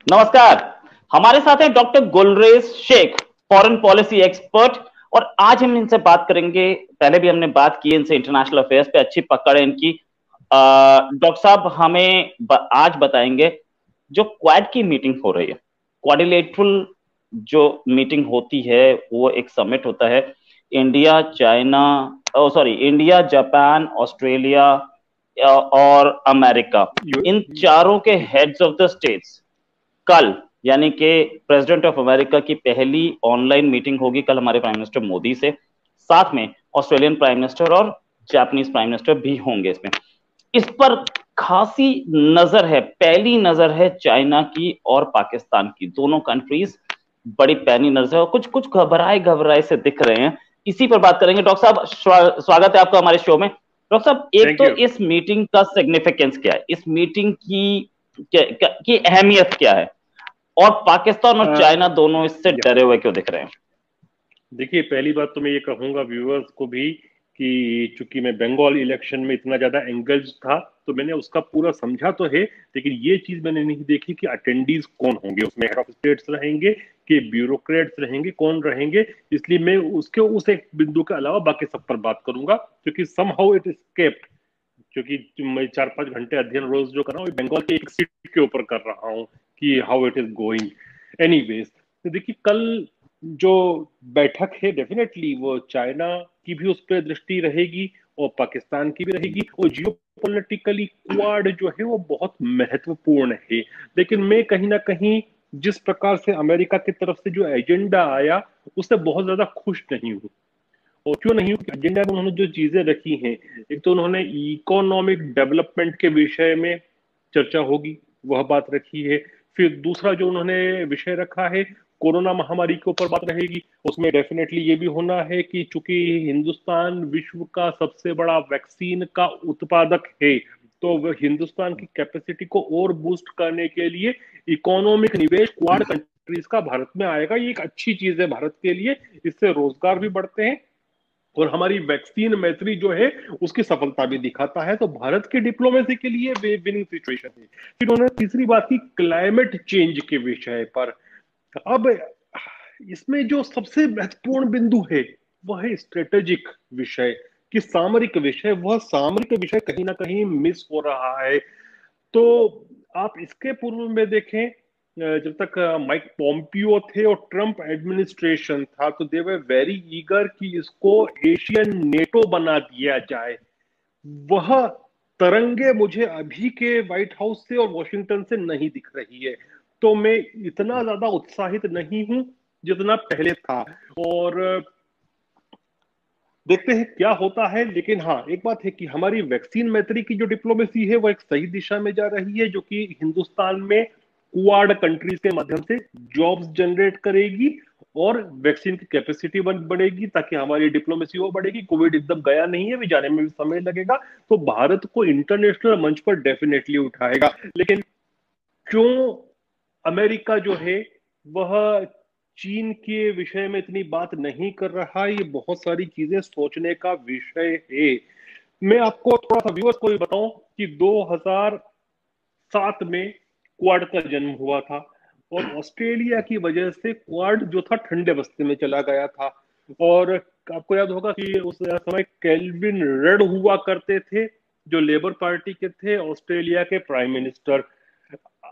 नमस्कार। हमारे साथ हैं doctor Gulrez Shaikh, foreign policy expert. और आज हम इनसे बात करेंगे, पहले भी हमने बात की इनसे इंटरनेशनल अफेयर्स पे, अच्छी पकड़ है इनकी। डॉक्टर साहब हमें आज बताएंगे जो क्वाड की मीटिंग हो रही है, क्वाड्रिलेटरल जो मीटिंग होती है, वो एक समिट होता है। India, China, sorry, India, Japan, Australia और अमेरिका, यू इन चारों के हेड्स ऑफ द स्टेट्स कल, यानी कि प्रेसिडेंट ऑफ अमेरिका की पहली ऑनलाइन मीटिंग होगी कल हमारे प्राइम मिनिस्टर मोदी से। साथ में ऑस्ट्रेलियन प्राइम मिनिस्टर और जापानीज प्राइम मिनिस्टर भी होंगे इसमें। इस पर खासी नजर है, पहली नजर है चाइना की और पाकिस्तान की। दोनों कंट्रीज बड़ी पैनी नजर है और कुछ कुछ घबराए घबराए से दिख रहे हैं। इसी पर बात करेंगे। डॉक्टर साहब, स्वागत है आपका हमारे शो में। डॉक्टर साहब, एक थैंक तो यू। इस मीटिंग का सिग्निफिकेंस क्या है, इस मीटिंग की अहमियत क्या है, और पाकिस्तान और चाइना दोनों इससे या डरे हुए क्यों दिख रहे हैं? देखिए, पहली बात तो मैं ये कहूंगा व्यूअर्स को भी कि चूंकि मैं बंगाल इलेक्शन में इतना ज्यादा एंगेज था, तो मैंने उसका पूरा समझा तो है, लेकिन ये चीज मैंने नहीं देखी कि अटेंडीज कौन होंगे उसमें, हेड ऑफ स्टेट्स रहेंगे कि ब्यूरोक्रेट्स रहेंगे, कौन रहेंगे। इसलिए मैं उसके उस एक बिंदु के अलावा बाकी सब पर बात करूंगा, क्योंकि समहाउ इट स्केप्ड। क्योंकि मैं 4-5 घंटे अध्ययन रोज जो कर रहा हूँ बंगाल की एक सीट के ऊपर कर रहा हूँ कि how it is going. Anyways, तो देखिए कल जो बैठक है डेफिनेटली वो चाइना की भी उस पर दृष्टि रहेगी और पाकिस्तान की भी रहेगी, और जियो पॉलिटिकली क्वाड जो है वो बहुत महत्वपूर्ण है। लेकिन मैं कहीं ना कहीं जिस प्रकार से अमेरिका की तरफ से जो एजेंडा आया उससे बहुत ज्यादा खुश नहीं हूँ। और क्यों नहीं हूँ? एजेंडा में उन्होंने जो चीजें रखी हैं, एक तो उन्होंने इकोनॉमिक डेवलपमेंट के विषय में चर्चा होगी, वह बात रखी है। फिर दूसरा जो उन्होंने विषय रखा है, कोरोना महामारी के ऊपर बात रहेगी। उसमें डेफिनेटली ये भी होना है कि चूंकि हिंदुस्तान विश्व का सबसे बड़ा वैक्सीन का उत्पादक है, तो वह हिंदुस्तान की कैपेसिटी को और बूस्ट करने के लिए इकोनॉमिक निवेश क्वाड कंट्रीज का भारत में आएगा। ये एक अच्छी चीज है भारत के लिए, इससे रोजगार भी बढ़ते हैं और हमारी वैक्सीन मैत्री जो है उसकी सफलता भी दिखाता है। तो भारत के डिप्लोमेसी के लिए वे विनिंग सिचुएशन है। फिर उन्होंने तीसरी बात की क्लाइमेट चेंज के विषय पर। अब इसमें जो सबसे महत्वपूर्ण बिंदु है वह है स्ट्रेटेजिक विषय, कि सामरिक विषय, वह सामरिक विषय कहीं ना कहीं मिस हो रहा है। तो आप इसके पूर्व में देखें, जब तक माइक पोम्पियो थे और ट्रंप एडमिनिस्ट्रेशन था, तो दे वर वेरी ईगर कि इसको एशियन नेटो बना दिया जाए। वह तरंगे मुझे अभी के व्हाइट हाउस से और वॉशिंगटन से नहीं दिख रही है। तो मैं इतना ज्यादा उत्साहित नहीं हूं जितना पहले था। और देखते हैं क्या होता है। लेकिन हाँ, एक बात है कि हमारी वैक्सीन मैत्री की जो डिप्लोमेसी है वो एक सही दिशा में जा रही है, जो कि हिंदुस्तान में क्वाड कंट्रीज के माध्यम से जॉब्स जनरेट करेगी और वैक्सीन की कैपेसिटी बढ़ेगी, ताकि हमारी डिप्लोमेसी वो बढ़ेगी। कोविड एकदम गया नहीं है, अभी जाने में भी समय लगेगा, तो भारत को इंटरनेशनल मंच पर डेफिनेटली उठाएगा। लेकिन क्यों अमेरिका जो है वह चीन के विषय में इतनी बात नहीं कर रहा, ये बहुत सारी चीजें सोचने का विषय है। मैं आपको थोड़ा सा व्यूअर्स को भी बताऊं कि 2007 में क्वाड का जन्म हुआ था, और ऑस्ट्रेलिया की वजह से क्वाड जो था ठंडे बस्ते में चला गया था। और आपको याद होगा कि उस समय केल्विन रड हुआ करते थे, जो लेबर पार्टी के थे, ऑस्ट्रेलिया के प्राइम मिनिस्टर।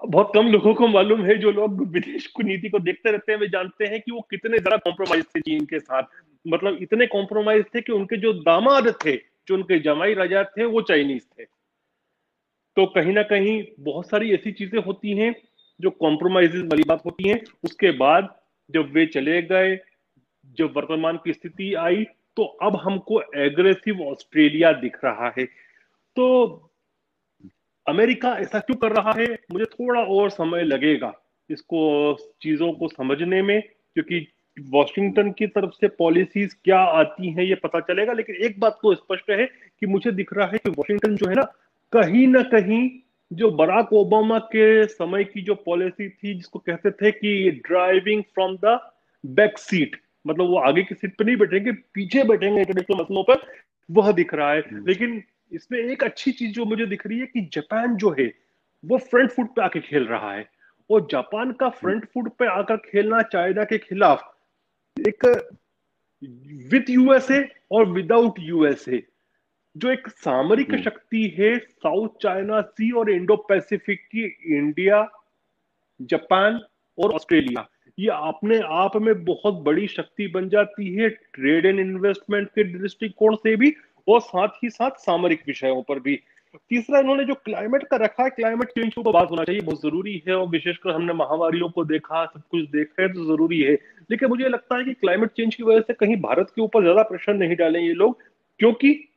बहुत कम लोगों को मालूम है, जो लोग विदेश की नीति को देखते रहते हैं वे जानते हैं कि वो कितने ज्यादा कॉम्प्रोमाइज थे चीन के साथ। मतलब इतने कॉम्प्रोमाइज थे कि उनके जो दामाद थे, जो उनके जमाई राजा थे, वो चाइनीज थे। तो कहीं ना कहीं बहुत सारी ऐसी चीजें होती हैं जो कॉम्प्रोमाइज वाली बात होती हैं। उसके बाद जब वे चले गए, जब वर्तमान की स्थिति आई, तो अब हमको एग्रेसिव ऑस्ट्रेलिया दिख रहा है। तो अमेरिका ऐसा क्यों कर रहा है, मुझे थोड़ा और समय लगेगा इसको, चीजों को समझने में, क्योंकि वॉशिंगटन की तरफ से पॉलिसीज क्या आती हैं ये पता चलेगा। लेकिन एक बात तो स्पष्ट है कि मुझे दिख रहा है कि वॉशिंगटन जो है ना कहीं जो बराक ओबामा के समय की जो पॉलिसी थी, जिसको कहते थे कि driving from the back seat, मतलब वो आगे की सीट पर नहीं बैठेंगे, पीछे बैठेंगे इंटरनेशनल मसलों पर, वह दिख रहा है। लेकिन इसमें एक अच्छी चीज जो मुझे दिख रही है कि जापान जो है वो फ्रंट फुट पे आके खेल रहा है। और जापान का फ्रंट फुट पे आकर खेलना चाइना के खिलाफ, एक विद यूएसए और विदाउट यूएसए, जो एक सामरिक शक्ति है साउथ चाइना सी और इंडो पैसिफिक की, इंडिया, जापान और ऑस्ट्रेलिया, ये अपने आप में बहुत बड़ी शक्ति बन जाती है ट्रेड एंड इन्वेस्टमेंट के दृष्टिकोण से भी और साथ ही साथ सामरिक विषयों पर भी। तीसरा इन्होंने जो क्लाइमेट का रखा है, क्लाइमेट चेंज को बात होना चाहिए, बहुत जरूरी है, और विशेषकर हमने महामारियों को देखा, सब कुछ देखा है तो जरूरी है। लेकिन मुझे लगता है कि क्लाइमेट चेंज की वजह से कहीं भारत के ऊपर ज्यादा प्रेशर नहीं डालें ये लोग, क्योंकि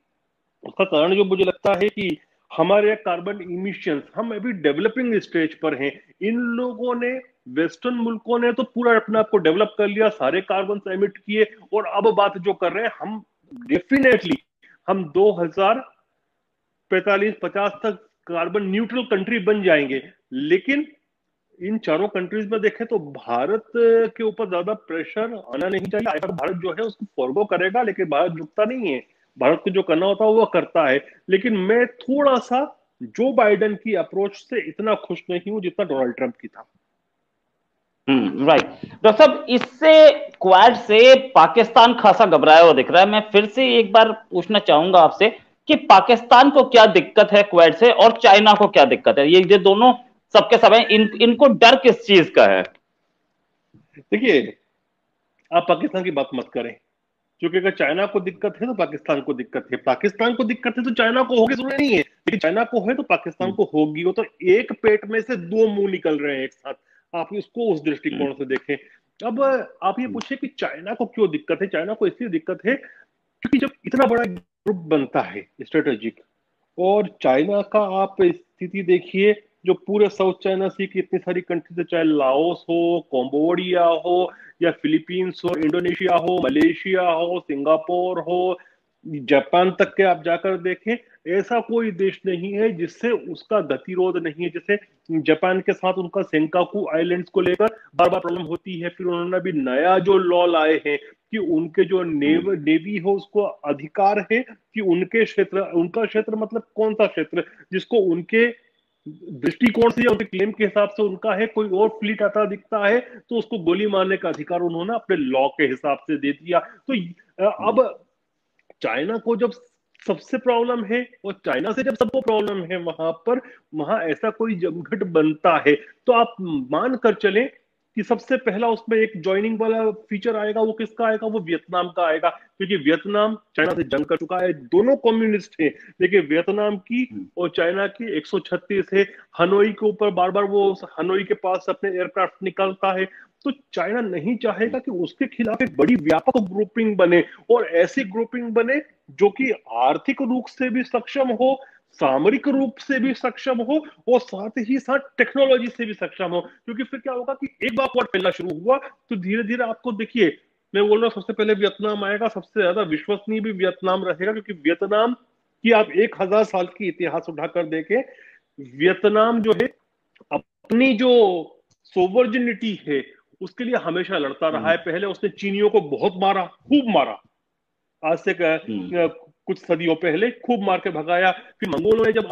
उसका कारण जो मुझे लगता है कि हमारे कार्बन इमिशंस, हम अभी डेवलपिंग स्टेज पर हैं। इन लोगों ने, वेस्टर्न मुल्कों ने तो पूरा अपने आप को डेवलप कर लिया, सारे कार्बन एमिट किए, और अब बात जो कर रहे हैं हम, डेफिनेटली हम 2045-50 तक कार्बन न्यूट्रल कंट्री बन जाएंगे। लेकिन इन चारों कंट्रीज में देखें तो भारत के ऊपर ज्यादा प्रेशर आना नहीं चाहिए। अगर भारत जो है उसको फॉरगो करेगा, लेकिन भारत झुकता नहीं है, भारत को जो करना होता है वो करता है। लेकिन मैं थोड़ा सा जो बाइडेन की अप्रोच से इतना खुश नहीं हूं जितना डोनाल्ड ट्रंप की था। राइट डॉक्टर साहब, इससे क्वाड से पाकिस्तान खासा घबराया हुआ दिख रहा है। मैं फिर से एक बार पूछना चाहूंगा आपसे कि पाकिस्तान को क्या दिक्कत है क्वाड से, और चाइना को क्या दिक्कत है? ये दोनों सबके सब हैं, इनको डर किस चीज का है? देखिए, आप पाकिस्तान की बात मत करें, क्योंकि अगर चाइना को दिक्कत है तो पाकिस्तान को दिक्कत है, पाकिस्तान को दिक्कत है तो चाइना को होगी, जरूरी नहीं है, लेकिन चाइना को है तो पाकिस्तान को होगी। वो तो एक पेट में से दो मुंह निकल रहे हैं एक साथ, आप इसको उस दृष्टिकोण से देखें। अब आप ये पूछे कि चाइना को क्यों दिक्कत है, चाइना को इसलिए दिक्कत है क्योंकि जब इतना बड़ा ग्रुप बनता है स्ट्रेटेजिक, और चाइना का आप स्थिति देखिए, जो पूरे साउथ चाइना सी की इतनी सारी कंट्रीज है, चाहे लाओस हो, कंबोडिया हो, या फिलीपींस हो, इंडोनेशिया हो, मलेशिया हो, सिंगापुर हो, जापान तक के आप जाकर देखें, ऐसा कोई देश नहीं है जिससे उसका गतिरोध नहीं है। जैसे जापान के साथ उनका सेंकाकू आइलैंड्स को लेकर बार बार प्रॉब्लम होती है, फिर उन्होंने अभी नया जो लॉ लाए हैं कि उनके जो नेवी हो उसको अधिकार है कि उनके क्षेत्र, उनका क्षेत्र मतलब कौन सा क्षेत्र जिसको उनके दृष्टिकोण से या उनके क्लेम के हिसाब से उनका है, कोई और फ्लीट आता दिखता है तो उसको गोली मारने का अधिकार उन्होंने अपने लॉ के हिसाब से दे दिया। तो अब चाइना को जब सबसे प्रॉब्लम है और चाइना से जब सबको प्रॉब्लम है, वहां पर, वहां ऐसा कोई जमघट बनता है तो आप मान कर चलें कि सबसे पहला उसमें एक ज्वाइनिंग वाला फीचर आएगा, वो किसका आएगा? वो वियतनाम का आएगा, क्योंकि वियतनाम चाइना से जंग कर चुका है, दोनों कम्युनिस्ट हैं, लेकिन वियतनाम की और चाइना की 136 है। हनोई के ऊपर बार बार वो हनोई के पास अपने एयरक्राफ्ट निकलता है, तो चाइना नहीं चाहेगा कि उसके खिलाफ एक बड़ी व्यापक ग्रुपिंग बने, और ऐसी ग्रुपिंग बने जो कि आर्थिक रूप से भी सक्षम हो, सामरिक रूप से भी सक्षम हो, और साथ ही साथ टेक्नोलॉजी से भी सक्षम हो। क्योंकि फिर क्या होगा कि एक बार क्वाड फैलना शुरू हुआ तो धीरे धीरे आपको देखिए, मैं बोल रहा हूं सबसे पहले वियतनाम आएगा, सबसे ज्यादा विश्वसनीय भी वियतनाम रहेगा, क्योंकि वियतनाम की आप 1000 साल की इतिहास उठाकर देखें, वियतनाम जो है अपनी जो सोवर्जिनिटी है उसके लिए हमेशा लड़ता रहा है। पहले उसने चीनियों को बहुत मारा, खूब मारा, आज से कुछ सदियों पहले खूब मार के भगाया। फिर मंगोलों ने जब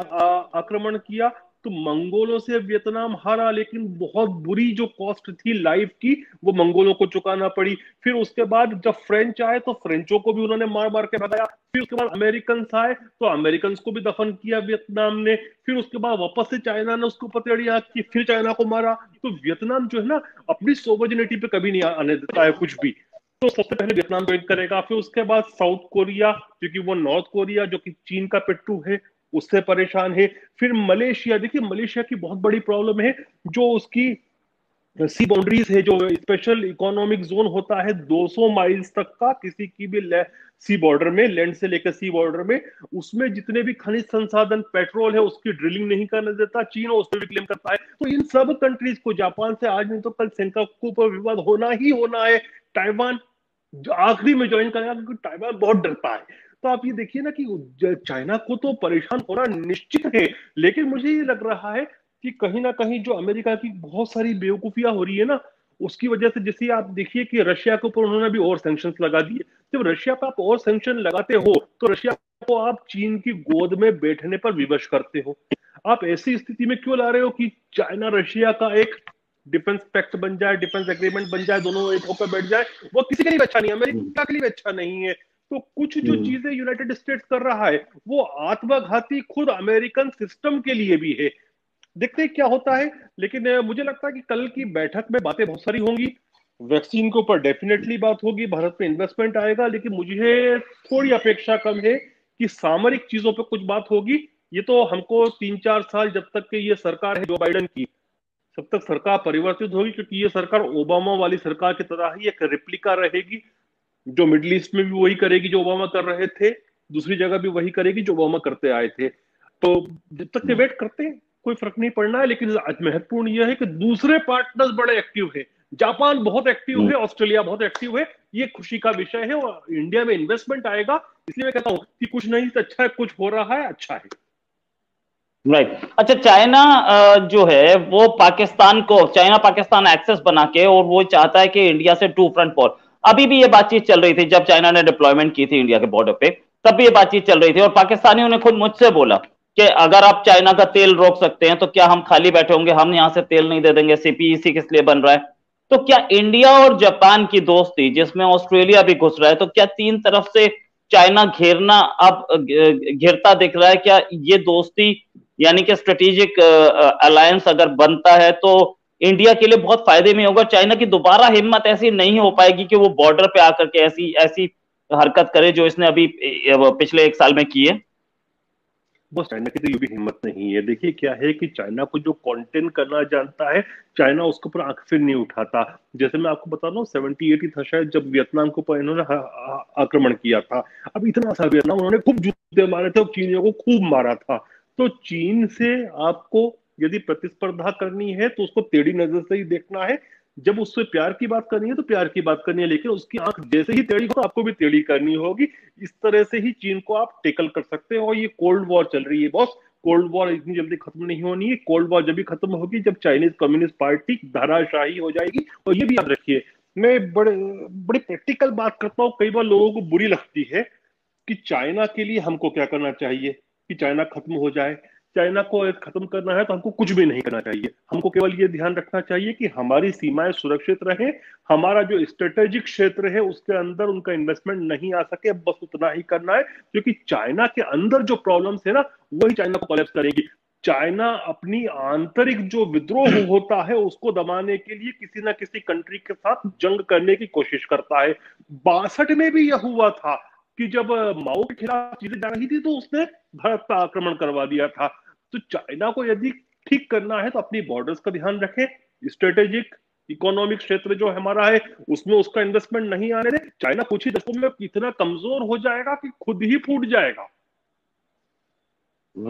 आक्रमण किया तो मंगोलों से वियतनाम हारा, लेकिन बहुत बुरी जो कॉस्ट थी लाइफ की वो मंगोलों को चुकाना पड़ी। फिर उसके बाद जब फ्रेंच आए तो फ्रेंचों को भी उन्होंने मार मार के भगाया। फिर उसके बाद अमेरिकन आए तो अमेरिकन को भी दफन किया वियतनाम ने। फिर उसके बाद वापस से चाइना ने उसको पतेड़ियां की, फिर चाइना को मारा। तो वियतनाम जो है ना, अपनी सोवर्जिनिटी पे कभी नहीं आने देता है कुछ भी। तो सबसे पहले वियतनाम ज्वाइन करेगा, फिर उसके बाद साउथ कोरिया, क्योंकि वो नॉर्थ कोरिया जो कि चीन का पिट्ठू है उससे परेशान है। फिर मलेशिया, देखिए मलेशिया की बहुत बड़ी प्रॉब्लम है, जो उसकी सी बाउंड्रीज है, जो स्पेशल इकोनॉमिक जोन होता है 200 माइल्स तक का किसी की भी सी बॉर्डर में, लैंड से लेकर सी बॉर्डर में, उसमें जितने भी खनिज संसाधन, पेट्रोल है, उसकी ड्रिलिंग नहीं करने देता चीन, उस पर भी क्लेम करता है। तो इन सब कंट्रीज को, जापान से आज नहीं तो कल सेंकाकू पर विवाद होना ही होना है। ताइवान आखिरी में ज्वाइन करेगा क्योंकि ताइवान बहुत डरता है। तो आप ये देखिए ना कि चाइना को तो परेशान होना निश्चित है, लेकिन मुझे ये लग रहा है कि कहीं ना कहीं जो अमेरिका की बहुत सारी बेवकूफियां हो रही है ना, उसकी वजह से, जैसे आप देखिए कि रशिया के ऊपर उन्होंने भी और सैंक्शंस लगा दिए। जब रशिया पर आप और सैंक्शन लगाते हो तो रशिया को आप चीन की गोद में बैठने पर विवश करते हो। आप ऐसी स्थिति में क्यों ला रहे हो कि चाइना रशिया का एक डिफेंस पैक्ट बन जाए, डिफेंस एग्रीमेंट बन जाए, दोनों एक होकर बैठ जाए, वो किसी के लिए अच्छा नहीं है, अमेरिका के लिए अच्छा नहीं है। तो कुछ जो चीजें यूनाइटेड स्टेट्स कर रहा है वो आत्मघाती खुद अमेरिकन सिस्टम के लिए भी है। देखते हैं क्या होता है। लेकिन मुझे लगता है कि कल की बैठक में बातें बहुत सारी होंगी। वैक्सीन के ऊपर डेफिनेटली बात होगी, भारत में इन्वेस्टमेंट आएगा, लेकिन मुझे थोड़ी अपेक्षा कम है कि सामरिक चीजों पर कुछ बात होगी। ये तो हमको 3-4 साल जब तक कि ये सरकार है जो बाइडेन की, तब तक सरकार परिवर्तित होगी, क्योंकि ये सरकार ओबामा वाली सरकार की तरह ही एक रेप्लिका रहेगी, जो मिडिल ईस्ट में भी वही करेगी जो ओबामा कर रहे थे, दूसरी जगह भी वही करेगी जो ओबामा करते आए थे। तो जब तक के वेट करते हैं कोई फर्क नहीं पड़ना है। लेकिन महत्वपूर्ण यह है कि दूसरे पार्टनर्स बड़े एक्टिव है, जापान बहुत एक्टिव है, ऑस्ट्रेलिया बहुत एक्टिव है, ये खुशी का विषय है। और इंडिया में इन्वेस्टमेंट आएगा, इसलिए मैं कहता हूं कि कुछ नहीं तो अच्छा है, कुछ हो रहा है अच्छा है। राइट अच्छा, चाइना जो है वो चाइना पाकिस्तान एक्सेस बना के, और वो चाहता है कि इंडिया से टू फ्रंट वॉर। अभी भी ये बातचीत चल रही थी जब चाइना ने डिप्लॉयमेंट की थी इंडिया के बॉर्डर पे, तब भी ये बातचीत चल रही थी। और पाकिस्तानियों ने खुद मुझसे बोला कि अगर आप चाइना का तेल रोक सकते हैं तो क्या हम खाली बैठे होंगे, हम यहां से तेल नहीं दे देंगे, सीपीईसी किस लिए बन रहा है। तो क्या इंडिया और जापान की दोस्ती, जिसमें ऑस्ट्रेलिया भी घुस रहा है, तो क्या तीन तरफ से चाइना घेरना अब घिरता दिख रहा है? क्या ये दोस्ती यानी कि स्ट्रेटेजिक अलायंस अगर बनता है तो इंडिया के लिए बहुत फायदे में होगा? चाइना की दोबारा हिम्मत ऐसी नहीं हो पाएगी कि वो बॉर्डर पे आकर के ऐसी ऐसी हरकत करे जो इसने अभी पिछले 1 साल में की है। बस चाइना की तो ये भी हिम्मत नहीं है। देखिए क्या है कि चाइना को जो कंटेन करना जानता है, चाइना उसके ऊपर आंख फिर नहीं उठाता। जैसे मैं आपको बता रहा हूँ 70-80 था शायद जब वियतनाम के ऊपर इन्होंने आक्रमण किया था। अब इतना सा वियतनाम उन्होंने खूब जूते मारे थे और चीनियों को खूब मारा था। तो चीन से आपको यदि प्रतिस्पर्धा करनी है तो उसको टेढ़ी नजर से ही देखना है। जब उससे प्यार की बात करनी है तो प्यार की बात करनी है, लेकिन उसकी आंख जैसे ही टेढ़ी हो तो आपको भी टेढ़ी करनी होगी। इस तरह से ही चीन को आप टेकल कर सकते हो। और ये कोल्ड वॉर चल रही है बॉस, कोल्ड वॉर इतनी जल्दी खत्म नहीं होनी है। कोल्ड वॉर जब भी खत्म होगी जब चाइनीज कम्युनिस्ट पार्टी धराशायी हो जाएगी। और ये भी याद रखिए, मैं बड़ी प्रैक्टिकल बात करता हूँ, कई बार लोगों को बुरी लगती है कि चाइना के लिए हमको क्या करना चाहिए कि चाइना खत्म हो जाए। चाइना को खत्म करना है तो हमको कुछ भी नहीं करना चाहिए। हमको केवल ये ध्यान रखना चाहिए कि हमारी सीमाएं सुरक्षित रहे, हमारा जो स्ट्रेटेजिक क्षेत्र है उसके अंदर उनका इन्वेस्टमेंट नहीं आ सके, बस उतना ही करना है। क्योंकि चाइना के अंदर जो प्रॉब्लम्स है ना, वही चाइना को कोलैप्स करेगी। चाइना अपनी आंतरिक जो विद्रोह होता है उसको दबाने के लिए किसी ना किसी कंट्री के साथ जंग करने की कोशिश करता है। 62 में भी यह हुआ था कि जब माओ के खिलाफ चीजें जा रही थी तो उसने भारत पर आक्रमण करवा दिया था। तो चाइना को यदि ठीक करना है तो अपनी बॉर्डर्स का ध्यान रखें, स्ट्रेटेजिक इकोनॉमिक क्षेत्र जो हमारा है उसमें उसका इन्वेस्टमेंट नहीं आने दे। चाइना कुछ ही दशकों में इतना कमजोर हो जाएगा कि खुद ही फूट जाएगा।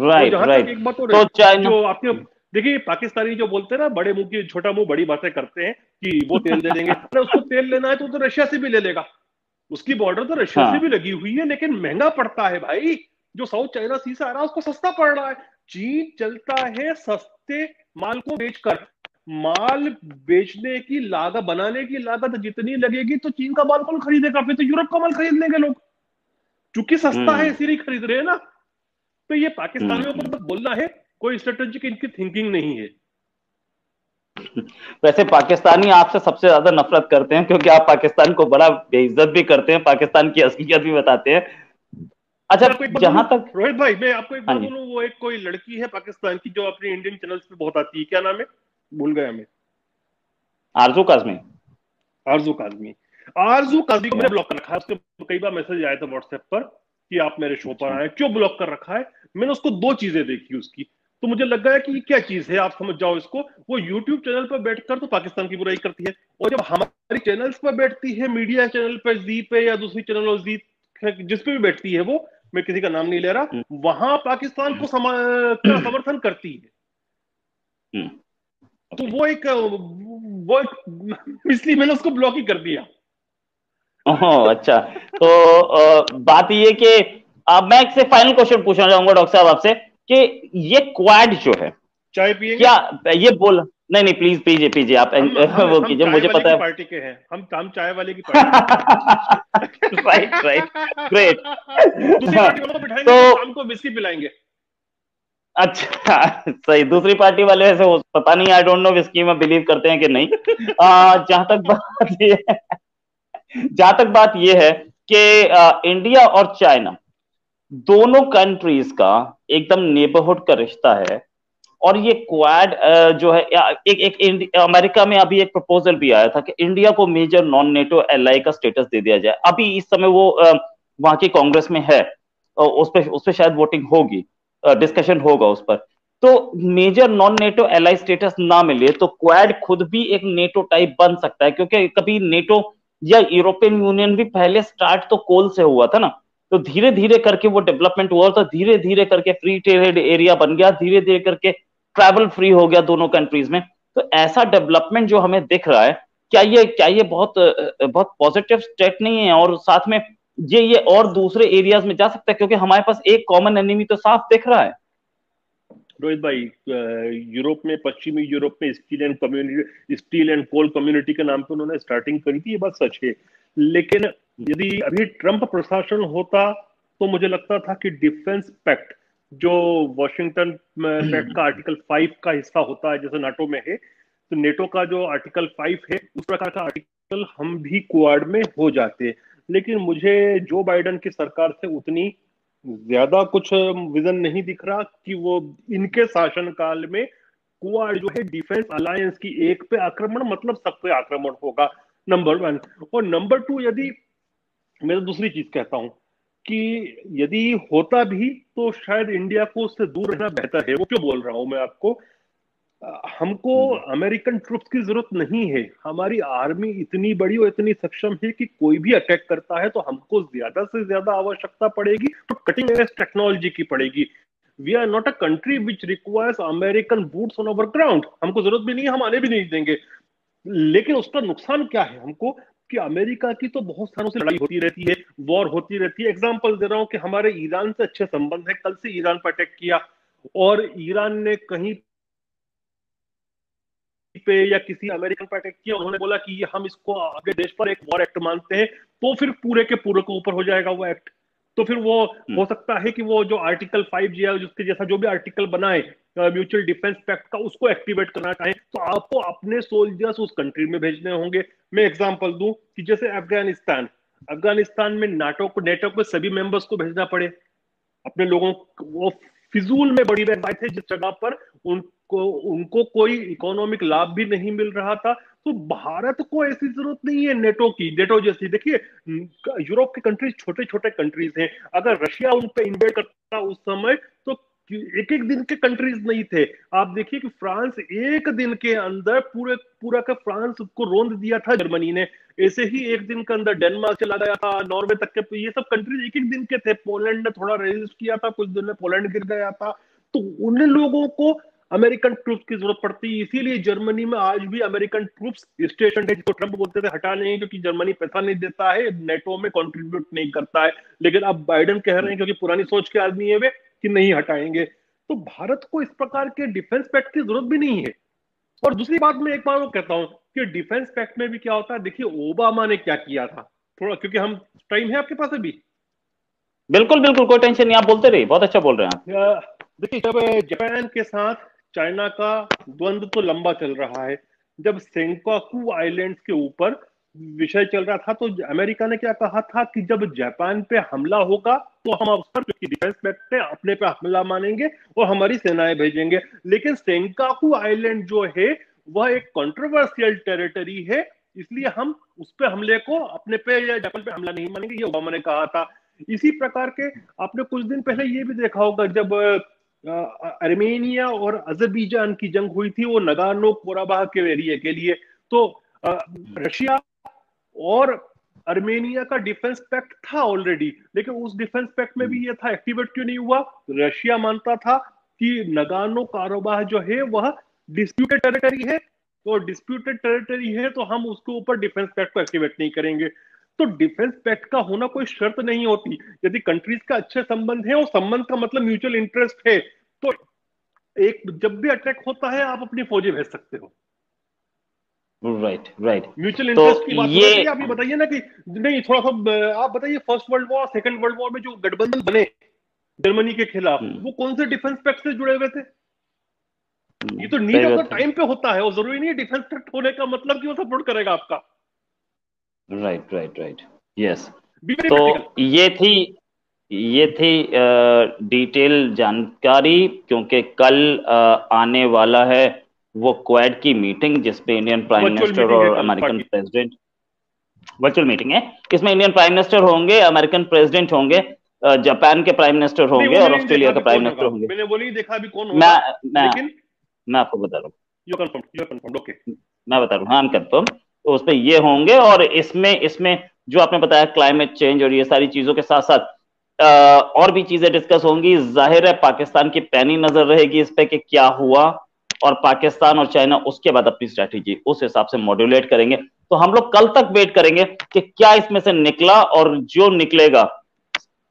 Right right. एक बात तो चाइना, जो आपके देखिए, पाकिस्तानी जो बोलते हैं ना बड़े मुंह की छोटा मुंह बड़ी बातें करते हैं कि वो तेल दे देंगे, अरे उसको तेल लेना है तो रशिया से भी ले लेगा। उसकी बॉर्डर तो रशिया से हाँ, भी लगी हुई है, लेकिन महंगा पड़ता है भाई। जो साउथ चाइना सी से आ रहा है उसको सस्ता पड़ रहा है। चीन चलता है सस्ते माल को बेचकर। माल बेचने की लागत, बनाने की लागत जितनी लगेगी तो चीन का माल कौन खरीदेगा? फिर तो यूरोप का माल खरीद लेंगे लोग, क्योंकि सस्ता है इसीलिए खरीद रहे हैं ना। तो ये पाकिस्तानियों को तो बोलना है, कोई स्ट्रेटेजिक इनकी थिंकिंग नहीं है। वैसे पाकिस्तानी आपसे सबसे ज्यादा नफरत करते हैं क्योंकि आप पाकिस्तान को बड़ा बेइज्जत भी करते हैं, पाकिस्तान की असलियत भी बताते हैं। अच्छा, जहां तक रोहित भाई, मैं आपको एक हाँ बात जी, बोलूं, वो एक कोई लड़की है पाकिस्तान की जो अपने इंडियन चैनल्स पे बहुत आती है, क्या नाम है भूल गया मैं। आरजू काजमी। आरजू काजमी। आरजू काजमी को मैंने ब्लॉक कर रखा है। उसके कई बार मैसेज आए थे व्हाट्सएप पर कि आप मेरे शो पर आए, क्यों ब्लॉक कर रखा है? मैंने उसको दो चीजें देखी उसकी, तो मुझे लग गया कि ये क्या चीज है, आप समझ जाओ इसको। वो यूट्यूब चैनल पर बैठकर तो पाकिस्तान की बुराई करती है, और जब हमारी चैनल्स पर बैठती है, मीडिया चैनल पर, जी पे या दूसरी चैनल और जी जिस पे भी बैठती है, वो मैं किसी का नाम नहीं ले रहा, वहां पाकिस्तान को का समर्थन करती है। तो वो एक इसलिए मैंने उसको ब्लॉक ही कर दिया। ओह अच्छा। तो बात ये कि अब मैं एक से फाइनल क्वेश्चन पूछना चाहूंगा डॉक्टर साहब आपसे कि ये क्वाड जो है, चाय पिएंगे? क्या ये बोल, नहीं नहीं प्लीज पीजिए पीजिए आप, वो कीजिए, मुझे पता है पार्टी के हैं हम चाय वाले की पार्टी। Right right, great. दूसरी पार्टी वालों को बिठाएंगे तो शाम को विस्की पिलाएंगे। अच्छा सही, दूसरी पार्टी वाले ऐसे पता नहीं, आई डोंट नो विस्की में बिलीव करते हैं कि नहीं। जहां तक बात ये जहां तक बात ये है कि इंडिया और चाइना दोनों कंट्रीज का एकदम नेबरहुड का रिश्ता है। और ये क्वाड जो है, एक अमेरिका में अभी एक प्रपोजल भी आया था कि इंडिया को मेजर नॉन नेटो एलआई का स्टेटस दे दिया जाए। अभी इस समय वो वहां की कांग्रेस में है, उस पे शायद वोटिंग होगी, डिस्कशन होगा उस पर। तो major non NATO ally status ना मिले तो क्वाड खुद भी एक नेटो टाइप बन सकता है, क्योंकि कभी नेटो या यूरोपियन यूनियन भी पहले स्टार्ट तो कोल से हुआ था ना। तो धीरे धीरे करके वो डेवलपमेंट हुआ, तो धीरे धीरे करके फ्री ट्रेड एरिया बन गया, धीरे धीरे करके ट्रैवल फ्री हो गया दोनों कंट्रीज में। तो ऐसा डेवलपमेंट जो हमें दिख रहा है, क्या ये बहुत बहुत पॉजिटिव स्टेप नहीं है? और साथ में ये और दूसरे एरियाज में जा सकता है, क्योंकि हमारे पास एक कॉमन एनिमी तो साफ दिख रहा है। रोहित भाई, यूरोप में, पश्चिमी यूरोप में स्टील एंड कोल कम्युनिटी के नाम पे उन्होंने स्टार्टिंग करी थी, ये बात सच है। लेकिन यदि अभी ट्रंप प्रशासन होता तो मुझे लगता था कि डिफेंस पैक्ट, जो वॉशिंगटन पैक्ट का आर्टिकल 5 का हिस्सा होता है, जैसे नाटो में है, तो नेटो का जो आर्टिकल 5 है उस प्रकार का आर्टिकल हम भी क्वाड में हो जाते। लेकिन मुझे जो बाइडन की सरकार से उतनी ज्यादा कुछ विजन नहीं दिख रहा कि वो इनके शासनकाल में क्वाड जो है डिफेंस अलायंस की एक पे आक्रमण मतलब सब पे आक्रमण होगा, नंबर वन। और नंबर टू, यदि मैं तो दूसरी चीज कहता हूं कि यदि होता भी तो शायद इंडिया को उससे दूर रहना बेहतर है। वो क्यों बोल रहा हूं मैं आपको, हमको अमेरिकन ट्रुप्स की जरूरत नहीं है। हमारी आर्मी इतनी बड़ी और इतनी सक्षम है कि कोई भी अटैक करता है तो हमको ज्यादा से ज्यादा आवश्यकता पड़ेगी तो कटिंग एज टेक्नोलॉजी की पड़ेगी। We are not a country which requires American boots on our ground. हमको जरूरत भी नहीं है, हम आने भी नहीं देंगे। लेकिन उसका नुकसान क्या है हमको, कि अमेरिका की तो बहुत सालों से लड़ाई होती रहती है, वॉर होती रहती है। एग्जाम्पल दे रहा हूं कि हमारे ईरान से अच्छे संबंध है, कल से ईरान पर अटैक किया और ईरान ने कहीं पे या किसी अमेरिकन पर अटैक किया, उन्होंने बोला कि ये हम इसको अपने देश पर एक वॉर एक्ट मानते हैं, तो फिर पूरे के पूरे के ऊपर हो जाएगा वो एक्ट। तो फिर वो हो सकता है कि वो जो आर्टिकल 5 या जिसके जैसा जो भी आर्टिकल बनाए म्यूचुअल डिफेंस पैक्ट का, उसको एक्टिवेट करना चाहे तो आपको अपने सोल्जर्स उस कंट्री में भेजने होंगे। मैं एग्जांपल दूं कि जैसे अफगानिस्तान, अफगानिस्तान में नेटो के सभी मेंबर्स को भेजना पड़े अपने लोगों को, वो फिजूल में बड़ी बात है जिस जगह पर उनको उनको कोई इकोनॉमिक लाभ भी नहीं मिल रहा था। तो भारत को ऐसी जरूरत नहीं है नेटो की, नेटो जैसी। देखिए, यूरोप के कंट्रीज छोटे छोटे कंट्रीज हैं, अगर रशिया उन पे इन्वेड करता उस समय तो एक एक दिन के कंट्रीज नहीं थे। आप देखिए कि फ्रांस एक दिन के अंदर पूरा का फ्रांस को रोंद दिया था जर्मनी ने। ऐसे ही एक दिन के अंदर डेनमार्क चला गया था, नॉर्वे तक के, ये सब कंट्रीज एक एक दिन के थे। पोलैंड ने थोड़ा रेजिस्ट किया था, कुछ दिन में पोलैंड गिर गया था। तो उन लोगों को अमेरिकन ट्रूप्स की जरूरत पड़ती है। इसीलिए जर्मनी में आज भी अमेरिकन ट्रूप्स स्टेशन है, जिसको ट्रंप बोलते थे हटा नहीं, क्योंकि जर्मनी पैसा नहीं देता है, नेटो में कंट्रीब्यूट नहीं करता है। लेकिन अब बाइडेन कह रहे हैं, क्योंकि पुरानी सोच के आदमी है वे, कि नहीं हटाएंगे। तो भारत को इस प्रकार के डिफेंस पैक्ट की जरूरत भी नहीं है। और दूसरी बात, मैं एक बार वो कहता हूं कि डिफेंस पैक्ट में भी क्या होता है। देखिए ओबामा ने क्या किया था, थोड़ा क्योंकि हम, टाइम है आपके पास अभी? बिल्कुल बिल्कुल, कोई टेंशन नहीं, आप बोलते रहिए, बहुत अच्छा बोल रहे हैं आप। देखिए, जब जापान के साथ चाइना का द्वंद्व तो लंबा चल रहा है, जब सेंकाकू आइलैंड्स के ऊपर विषय चल रहा था, तो अमेरिका ने क्या कहा था कि जब जापान पे हमला होगा तो हम उस पर, क्योंकि डिफेंस पैक्ट है, अपने पे हमला मानेंगे और हमारी सेनाएं भेजेंगे। लेकिन सेंकाकू आइलैंड जो है वह एक कंट्रोवर्शियल टेरिटरी है, इसलिए हम उस पे हमले को, अपने पे या जापान पे हमला नहीं मानेंगे, ये ओबामा ने कहा था। इसी प्रकार के आपने कुछ दिन पहले ये भी देखा होगा, जब अर्मेनिया और अजरबैजान की जंग हुई थी, वो नगानो कोराबाह के एरिया के लिए, तो रशिया और अर्मेनिया का डिफेंस पैक्ट था ऑलरेडी, लेकिन उस डिफेंस पैक्ट में भी ये था, एक्टिवेट क्यों नहीं हुआ? रशिया मानता था कि नगानो कारोबाह जो है वह डिस्प्यूटेड टेरिटरी है, तो डिस्प्यूटेड टेरिटरी है तो हम उसके ऊपर डिफेंस पैक्ट को एक्टिवेट नहीं करेंगे। तो डिफेंस पैक्ट का होना कोई शर्त नहीं होती। यदि कंट्रीज का अच्छे संबंध है और संबंध का मतलब म्यूचुअल इंटरेस्ट है, तो एक जब भी अटैक होता है आप अपनी फौजी भेज सकते हो। Right right. म्यूचुअल तो इंटरेस्ट की बात हो ये रही है। आप ये बताइए ना कि नहीं, थोड़ा सा आप बताइए, first world war, second world war में जो गठबंधन बने, जर्मनी के खिलाफ, वो कौन से डिफेंस पैक्ट से जुड़े हुए थे? ये तो नीड ऑफ द टाइम पे होता है, वो जरूरी नहीं है डिफेंस पैक्ट होने का मतलब कि वो सपोर्ट करेगा आपका। Right right right, yes. Very तो practical। ये थी डिटेल जानकारी, क्योंकि कल आने वाला है वो क्वाड की मीटिंग, जिसपे Indian prime virtual minister meeting है और कल American party. President, virtual meeting है, इसमें इंडियन प्राइम मिनिस्टर होंगे, अमेरिकन प्रेसिडेंट होंगे, जापान के प्राइम मिनिस्टर नहीं, होंगे वो और मैंने नहीं देखा ऑस्ट्रेलिया का अभी प्राइम कौन मिनिस्टर होगा, होंगे। मैंने वो नहीं देखा अभी कौन मैं होगा। मैं लेकिन मैं आपको बता रहा हूँ, यू कंफर्म ओके। मैं बता रहा हूँ, हाँ कंफर्म। तो उसपे ये होंगे, और इसमें इसमें जो आपने बताया क्लाइमेट चेंज और ये सारी चीजों के साथ साथ और भी चीजें डिस्कस होंगी। जाहिर है पाकिस्तान की पैनी नजर रहेगी इस पे कि क्या हुआ, और पाकिस्तान और चाइना उसके बाद अपनी स्ट्रैटेजी उस हिसाब से मॉड्यूलेट करेंगे। तो हम लोग कल तक वेट करेंगे कि क्या इसमें से निकला, और जो निकलेगा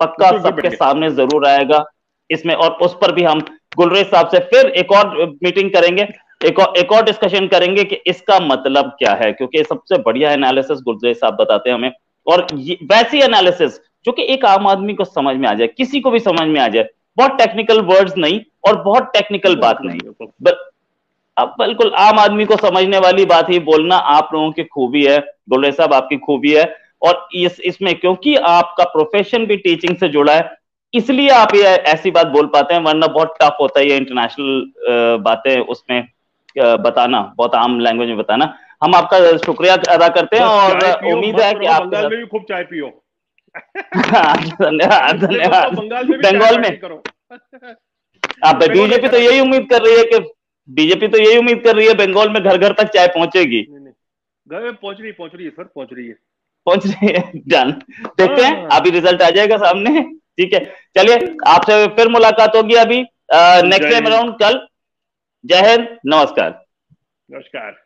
पक्का सबके सामने जरूर आएगा इसमें, और उस पर भी हम गुलरेज साहब से फिर एक और मीटिंग करेंगे, एक और डिस्कशन करेंगे कि इसका मतलब क्या है, क्योंकि सबसे बढ़िया एनालिसिस गुलरेज साहब बताते हैं हमें, और वैसी एनालिसिस जो कि एक आम आदमी को समझ में आ जाए, किसी को भी समझ में आ जाए, बहुत टेक्निकल वर्ड्स नहीं और बहुत टेक्निकल बात नहीं, अब बिल्कुल आम आदमी को समझने वाली बात ही बोलना आप लोगों की खूबी है, गुलरेज साहब आपकी खूबी है। और इसमें क्योंकि आपका प्रोफेशन भी टीचिंग से जुड़ा है, इसलिए आप ये ऐसी बात बोल पाते हैं, वरना बहुत टफ होता है ये इंटरनेशनल बातें उसमें बताना, बहुत आम लैंग्वेज में बताना। हम आपका शुक्रिया अदा करते हैं, और उम्मीद है कि आप बंगाल में भी खूब चाय पियो। धन्यवाद धन्यवाद। बंगाल में भी बंगाल में करो। अब बीजेपी तो यही उम्मीद कर रही है कि बंगाल में घर घर तक चाय पहुंचेगी। घर में पहुंच रही है सर, पहुंच रही है। डन, देखते हैं अभी रिजल्ट आ जाएगा सामने। ठीक है, चलिए आपसे फिर मुलाकात होगी अभी नेक्स्ट टाइम अराउंड कल। जय हिंद, नमस्कार। नमस्कार।